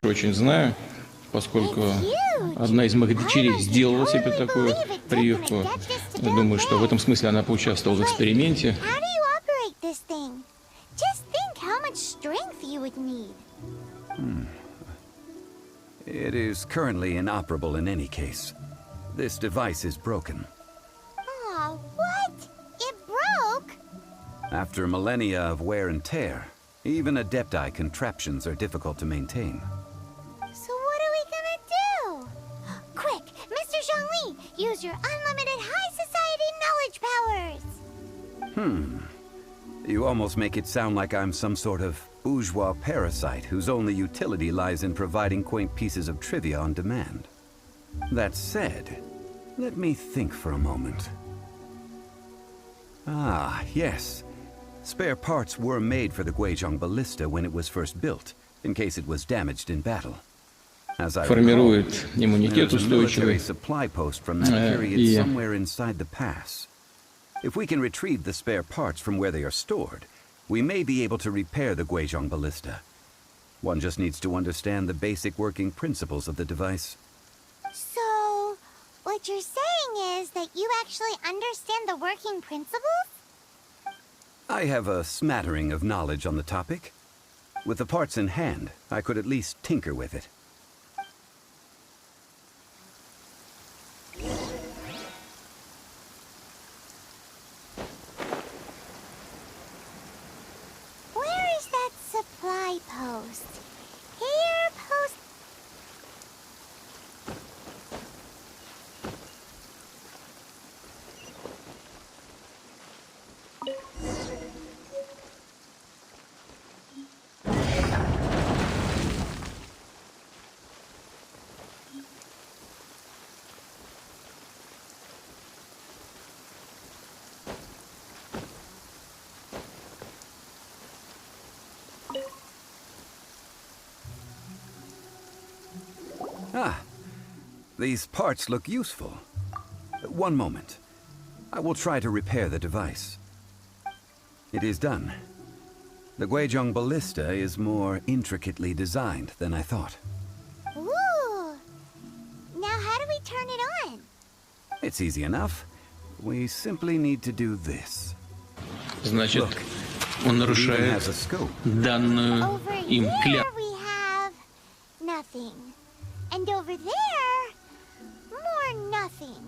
очень знаю, поскольку одна из моих дочерей сделала себе такую прививку. Думаю, что в этом смысле она поучаствовала в эксперименте. It is currently inoperable in any case. This device is broken. Aw, what? It broke? After millennia of wear and tear, even Adepti contraptions are difficult to maintain. So what are we gonna do? Quick, Mr. Zhongli, use your unlimited high society knowledge powers! You almost make it sound like I'm some sort of bourgeois parasite whose only utility lies in providing quaint pieces of trivia on demand. That said, let me think for a moment. Ah, yes. Spare parts were made for the Guizhong Ballista when it was first built, in case it was damaged in battle. As I recall, Формирует иммунитет there's a military устойчивый. supply post from that period somewhere inside the pass. If we can retrieve the spare parts from where they are stored, we may be able to repair the Guizhong Ballista. One just needs to understand the basic working principles of the device. So, what you're saying is that you actually understand the working principles? I have a smattering of knowledge on the topic. With the parts in hand, I could at least tinker with it. Where is that supply post? Here, post... Ah, these parts look useful. One moment. I will try to repair the device. It is done. The Guizhong Ballista is more intricately designed than I thought. Ooh! Now how do we turn it on? It's easy enough. We simply need to do this. Значит, Look, он it even нарушает has a scope. данную Over им here клятву. we have... nothing. And over there... more nothing.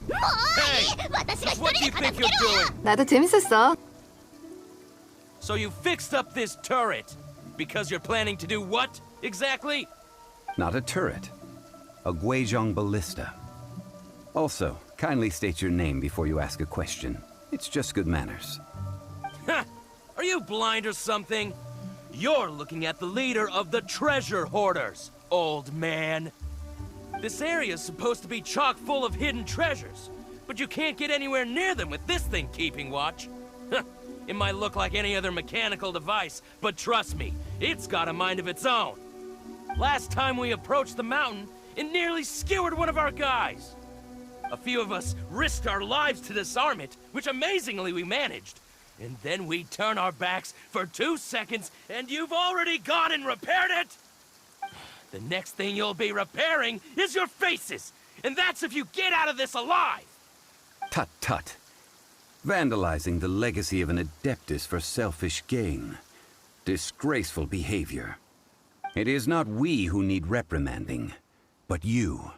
Hey! What do you think you're doing? 나도 재밌었어. So you fixed up this turret. Because you're planning to do what, exactly? Not a turret. A Guizhong Ballista. Also, kindly state your name before you ask a question. It's just good manners. Ha! Are you blind or something? You're looking at the leader of the treasure hoarders, old man. This area's supposed to be chock full of hidden treasures, but you can't get anywhere near them with this thing keeping watch. Huh. It might look like any other mechanical device, but trust me, it's got a mind of its own. Last time we approached the mountain, it nearly skewered one of our guys. A few of us risked our lives to disarm it, which amazingly we managed. And then we turn our backs for 2 seconds, and you've already gone and repaired it! The next thing you'll be repairing is your faces! And that's if you get out of this alive! Tut tut. Vandalizing the legacy of an Adeptus for selfish gain. Disgraceful behavior. It is not we who need reprimanding, but you.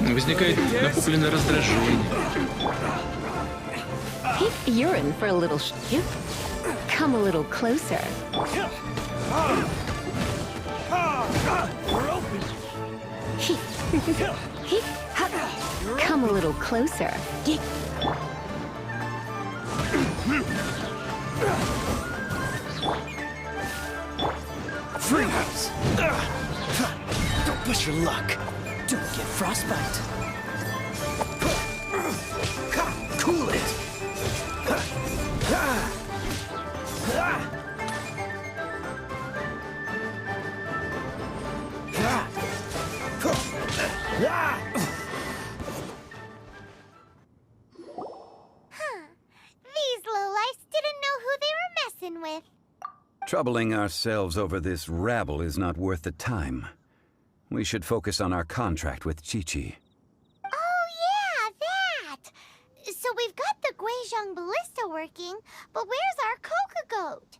Возникает накопленное раздражение. You're in for a little Come a little closer. Come a little closer. Freeze! Don't push your luck. Don't get frostbite. Cool it. These lowlifes didn't know who they were messing with. Troubling ourselves over this rabble is not worth the time. We should focus on our contract with Chi-Chi. Oh, yeah, that! So we've got the Guizhong ballista working, but where's our Cocogoat?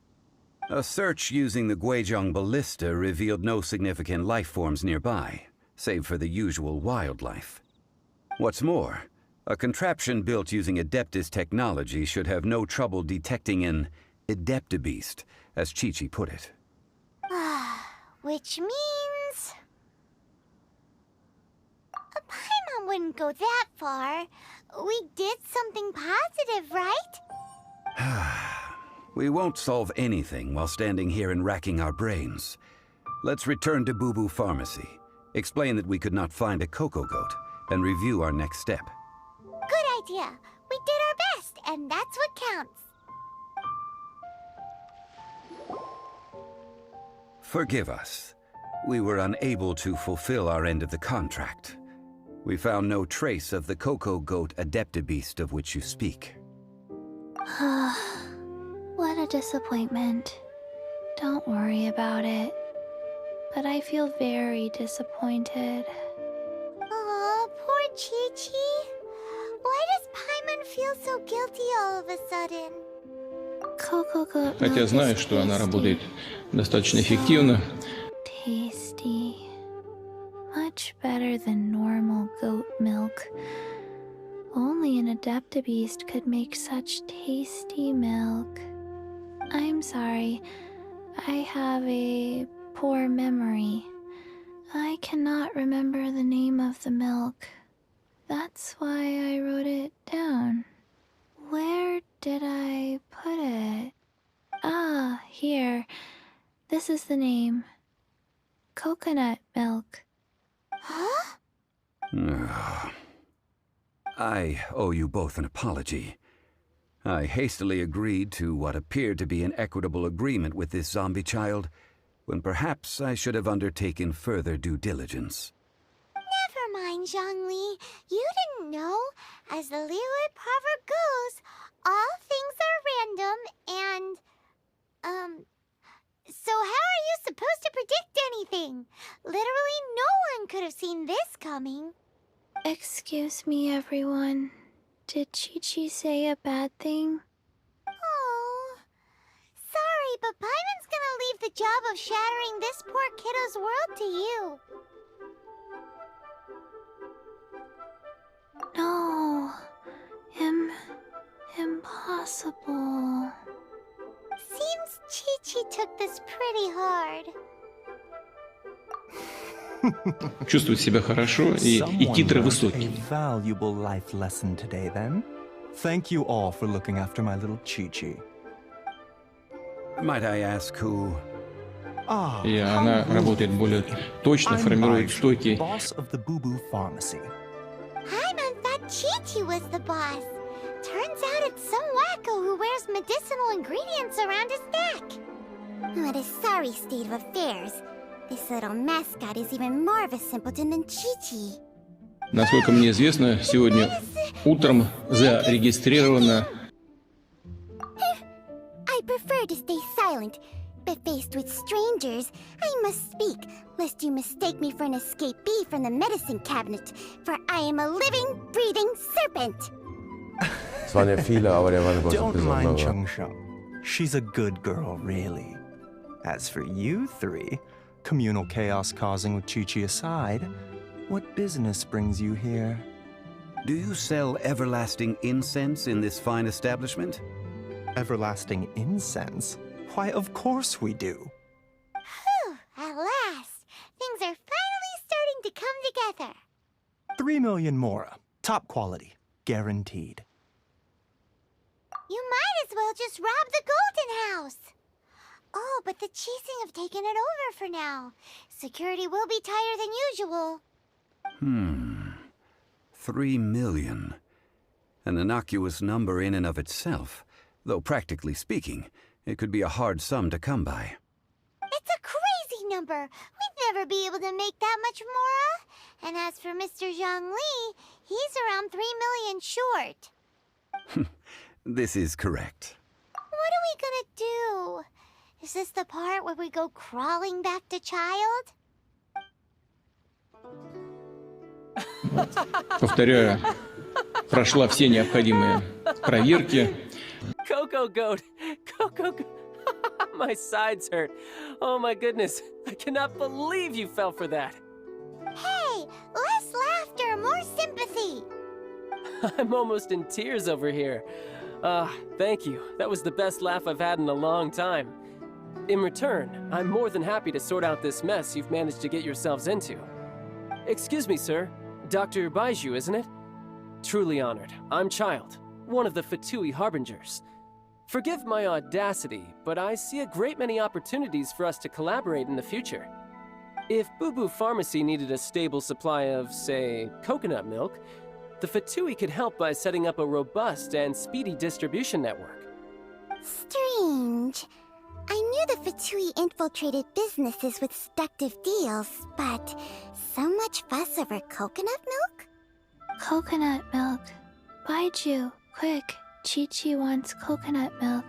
A search using the Guizhong ballista revealed no significant life forms nearby, save for the usual wildlife. What's more, a contraption built using Adeptus technology should have no trouble detecting an Adeptabeast, as Chi-Chi put it. Which means... a Paimon wouldn't go that far. We did something positive, right? We won't solve anything while standing here and racking our brains. Let's return to Boo Boo Pharmacy, explain that we could not find a Cocogoat, and review our next step. Good idea. We did our best, and that's what counts. Forgive us. We were unable to fulfill our end of the contract. We found no trace of the Cocogoat Adeptabeast of which you speak. What a disappointment. Don't worry about it. But I feel very disappointed. Aw, poor Chi-Chi. Why does Paimon feel so guilty all of a sudden? Cocogoat Хотя milk знаю, is что она tasty. работает достаточно эффективно. Tasty. Much better than normal goat milk. Only an Adeptabeast could make such tasty milk. I'm sorry. I have a poor memory. I cannot remember the name of the milk. That's why I wrote it down. Where did I put it? Ah, here. This is the name. Coconut milk. Huh? I owe you both an apology. I hastily agreed to what appeared to be an equitable agreement with this zombie child, when perhaps I should have undertaken further due diligence. Never mind, Zhongli. You didn't know. As the Liyue proverb goes, all things are random and... So how are you supposed to predict anything? Literally no one could have seen this coming. Excuse me, everyone. Did Chi-Chi say a bad thing? Oh, sorry, but Paimon's gonna leave the job of shattering this poor kiddo's world to you. No. Impossible. Seems Chi-Chi took this pretty hard. Чувствует себя хорошо, и титры Someone learned высокие. a valuable life lesson today, then. Thank you all for looking after my little Chi-Chi. Might I ask who... Ah, И how она rude работает of более me. точно, I'm формирует Baizu, стойкие. boss of the Boo Boo Pharmacy. Paimon thought Chi-Chi was the boss. Turns out it's some wacko who wears medicinal ingredients around his neck. What a sorry state of affairs. This little mascot is even more of a simpleton than Chi-Chi. Насколько мне известно, сегодня утром зарегистрировано... I prefer to stay silent, but faced with strangers, I must speak, lest you mistake me for an escapee from the medicine cabinet, for I am a living, breathing serpent. Es waren ja viele, aber der war eine Don't mind besondere. Chungsha. She's a good girl, really. As for you three, communal chaos causing with Chi-Chi aside, what business brings you here? Do you sell everlasting incense in this fine establishment? Everlasting incense? Why, of course we do. Whew, at last. Things are finally starting to come together. 3 million mora. Top quality. Guaranteed. You might as well just rob the Golden House. Oh, but the chasing have taken it over for now. Security will be tighter than usual. 3 million. An innocuous number in and of itself, though practically speaking, it could be a hard sum to come by. It's a crazy number. We'd never be able to make that much more. And as for Mr. Zhongli, he's around 3 million short. This is correct. What are we gonna do? Is this the part where we go crawling back to child? Повторяю, прошла все необходимые проверки. Cocogoat! Cocogoat! My sides hurt. Oh my goodness. I cannot believe you fell for that. Hey, less laughter, more sympathy. I'm almost in tears over here. Thank you. That was the best laugh I've had in a long time. In return, I'm more than happy to sort out this mess you've managed to get yourselves into. Excuse me, sir. Dr. Baiju, isn't it? Truly honored. I'm Child, one of the Fatui Harbingers. Forgive my audacity, but I see a great many opportunities for us to collaborate in the future. If Boo Boo Pharmacy needed a stable supply of, say, coconut milk, the Fatui could help by setting up a robust and speedy distribution network. Strange. I knew the Fatui infiltrated businesses with seductive deals, but so much fuss over coconut milk? Coconut milk. Baiju, quick. Chi-Chi wants coconut milk.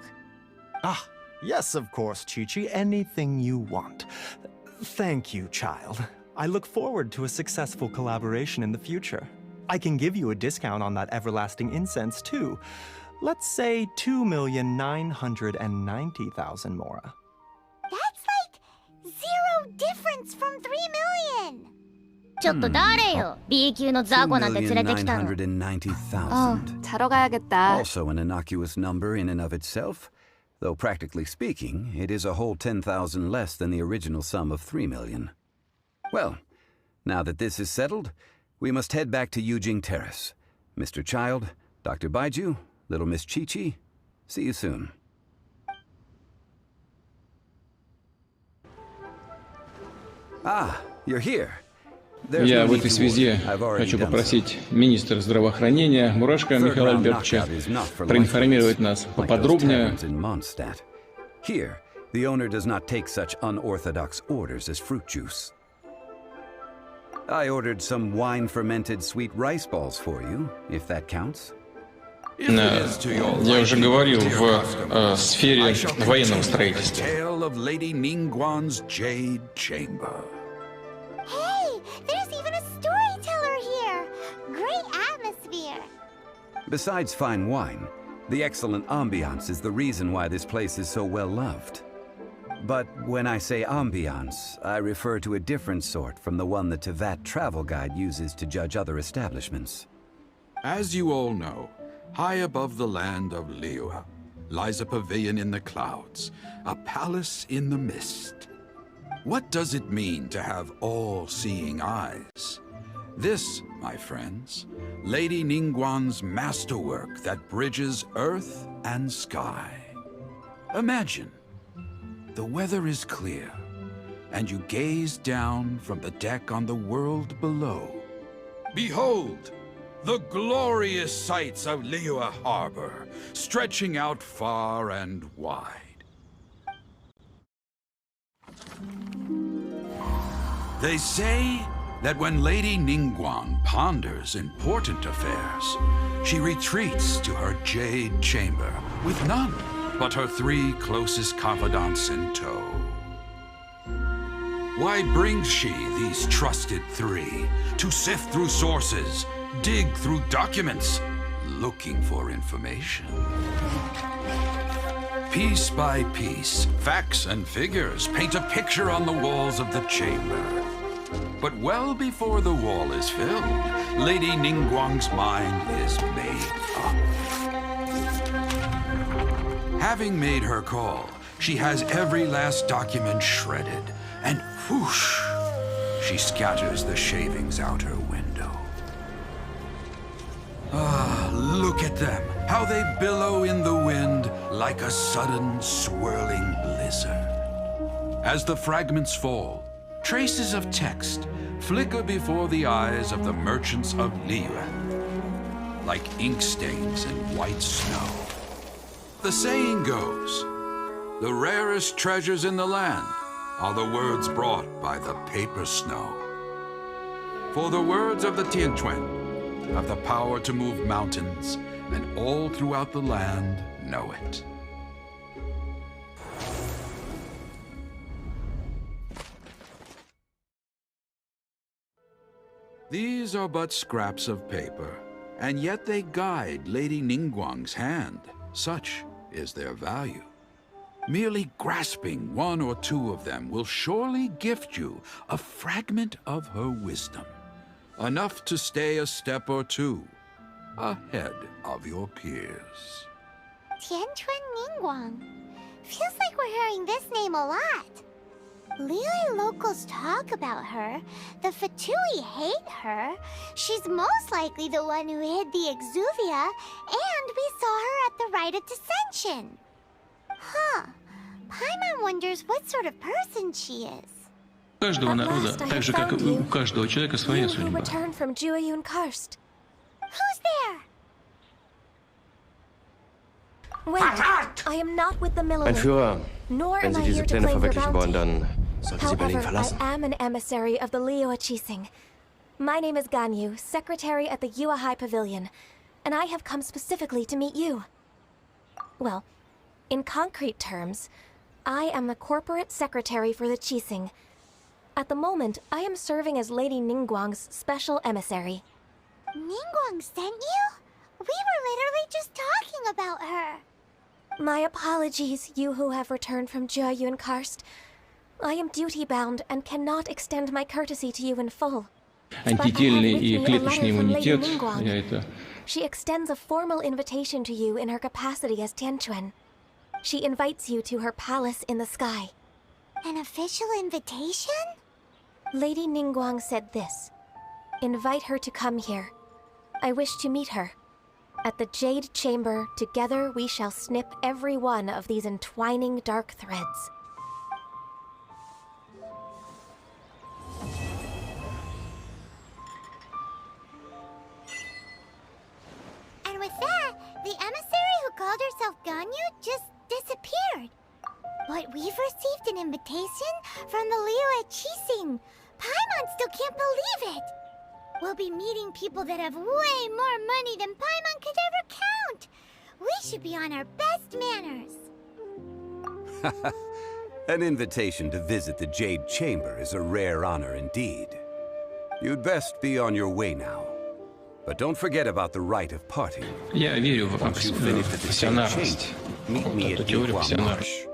Ah, yes, of course, Chi-Chi. Anything you want. Thank you, Child. I look forward to a successful collaboration in the future. I can give you a discount on that everlasting incense, too. Let's say 2,990,000 mora. That's like 0 difference from 3 million. ちょっと誰よ B 級の雑魚なんて連れてきたの 2,990,000. 자러 가야겠다. Also an innocuous number in and of itself, though practically speaking, it is a whole 10,000 less than the original sum of 3 million. Well, now that this is settled, we must head back to Yujing Terrace. Mr. Child, Dr. Baiju, little Miss Chi-Chi, see you soon. Ah, you're here. Я в этой связи хочу попросить министра здравоохранения Мурашко Михаила Альбертовича проинформировать нас поподробнее. Here, the owner does not take such unorthodox orders as fruit juice. I ordered some wine-fermented sweet rice balls for you, if that counts. Я уже говорил в сфере военного строительства. Hey, there's even a storyteller here. Great atmosphere. Besides fine wine, the excellent ambiance is the reason why this place is so well loved. But when I say ambiance, I refer to a different sort from the one the Tevat travel guide uses to judge other establishments. As you all know, high above the land of Liyue lies a pavilion in the clouds, a palace in the mist. What does it mean to have all-seeing eyes? This, my friends, Lady Ningguang's masterwork that bridges earth and sky. Imagine, the weather is clear, and you gaze down from the deck on the world below. Behold, the glorious sights of Liyue Harbor, stretching out far and wide. They say that when Lady Ningguang ponders important affairs, she retreats to her jade chamber with none but her 3 closest confidants in tow. Why brings she these trusted 3 to sift through sources, dig through documents, looking for information? Piece by piece, facts and figures paint a picture on the walls of the chamber. But well before the wall is filled, Lady Ningguang's mind is made up. Having made her call, she has every last document shredded, and whoosh, she scatters the shavings out her window. Ah, look at them, how they billow in the wind like a sudden swirling blizzard. As the fragments fall, traces of text flicker before the eyes of the merchants of Liyue, like ink stains in white snow. The saying goes, the rarest treasures in the land are the words brought by the paper snow. For the words of the Tianquan have the power to move mountains, and all throughout the land know it. These are but scraps of paper, and yet they guide Lady Ningguang's hand. Such is their value. Merely grasping one or two of them will surely gift you a fragment of her wisdom, enough to stay a step or two ahead of your peers. Tianquan Ningguang. Feels like we're hearing this name a lot. Liyue locals talk about her. The Fatui hate her. She's most likely the one who hid the Exuvia, and we saw her at the Rite of Dissension. Huh. Paimon wonders what sort of person she is. У каждого народа, так же как и у каждого человека, своя судьба. Returned from Jueyun Karst. Who's there? Wait, I am not with the Mein Millelith, Führer, nor wenn am Sie I diese here to Pläne claim your verwirklichen wollen, bounty. dann sollten Sie Berlin However, verlassen. I am an emissary of the Liyue Qixing. My name is Ganyu, secretary at the Yue High Pavilion, and I have come specifically to meet you. Well, in concrete terms, I am the corporate secretary for the Qixing. At the moment, I am serving as Lady Ningguang's special emissary. Ningguang sent you? We were literally just talking about her. My apologies, you who have returned from Jueyun Karst. I am duty-bound and cannot extend my courtesy to you in full. Антительный и клеточный иммунитет, я это... She extends a formal invitation to you in her capacity as Tianquan. She invites you to her palace in the sky. An official invitation? Lady Ningguang said this. Invite her to come here. I wish to meet her. At the Jade Chamber, together we shall snip every one of these entwining dark threads. And with that, the emissary who called herself Ganyu just disappeared. But we've received an invitation from the Liyue Qixing. Paimon still can't believe it. We'll be meeting people that have way more money than Paimon could ever count. We should be on our best manners. An invitation to visit the Jade Chamber is a rare honor indeed. You'd best be on your way now. But don't forget about the rite of parting. Я верю в Once you finish the Jade пассионарность. Chamber, meet me Вот эту at теорию Yuhua пассионарности. Marsh.